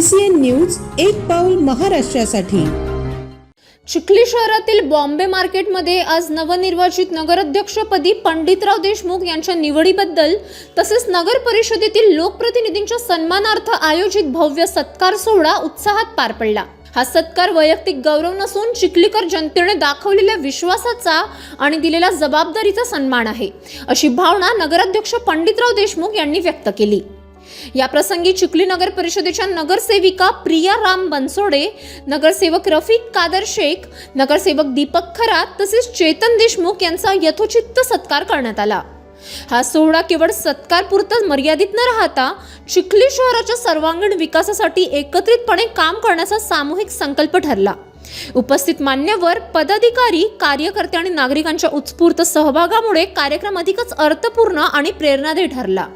CCN news एक पाऊल महाराष्ट्रासाठी। चिखली शहरातील बॉम्बे मार्केटमध्ये आज नवनिर्वाचित नगराध्यक्षपदी पंडितराव देशमुख यांच्या निवडीबद्दल तसेच नगर परिषदेतील लोकप्रतिनिधींच्या सन्मानार्थ आयोजित भव्य सत्कार सोहळा उत्साहात पार पडला। हा सत्कार वैयक्तिक गौरव नसून चिखलीकर जनतेने दाखवलेल्या विश्वासाचा आणि दिलेल्या जबाबदारीचा सन्मान आहे, अशी भावना नगराध्यक्ष पंडितराव देशमुख यांनी व्यक्त केली। या प्रसंगी चिखली नगर परिषदेच्या नगरसेविका प्रिया राम बनसोडे, नगरसेवक रफिक कादर शेख, नगरसेवक दीपक खरात तसेच चेतन देशमुख यांचा यथोचित सत्कार करण्यात आला। हा सोहळा केवळ सत्कारपुरता मर्यादित न राहता चिखली शहराच्या सर्वांगीण विकासासाठी एकत्रितपणे काम करण्याचा सामूहिक संकल्प ठरला। उपस्थित मान्यवर, पदाधिकारी, कार्यकर्ते आणि नागरिकांच्या उत्स्फूर्त सहभागामुळे कार्यक्रम अधिकच अर्थपूर्ण आणि प्रेरणादायी ठरला।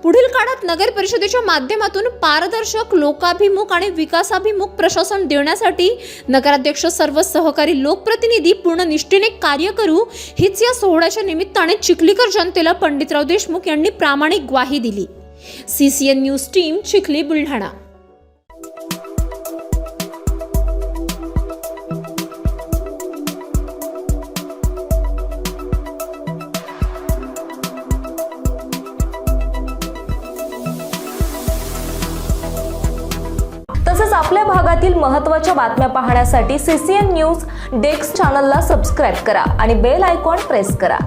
पुढील काळात नगर परिषदेच्या माध्यमातून पारदर्शक, लोकाभिमुख आणि विकासाभिमुख प्रशासन देण्यासाठी नगराध्यक्ष सर्व सहकारी लोकप्रतिनिधी पूर्ण निष्ठेने कार्य करू, हीच या सोहळ्याच्या निमित्ताने चिखलीकर जनतेला पंडितराव देशमुख यांनी प्रामाणिक ग्वाही दिली। CCN news team, Chikhli, Buldhana. तसेच आपल्या भागातील महत्त्वाच्या बातम्या पाहण्यासाठी CCN न्यूज डेस्क चॅनलला सबस्क्राइब करा आणि बेल आयकॉन प्रेस करा।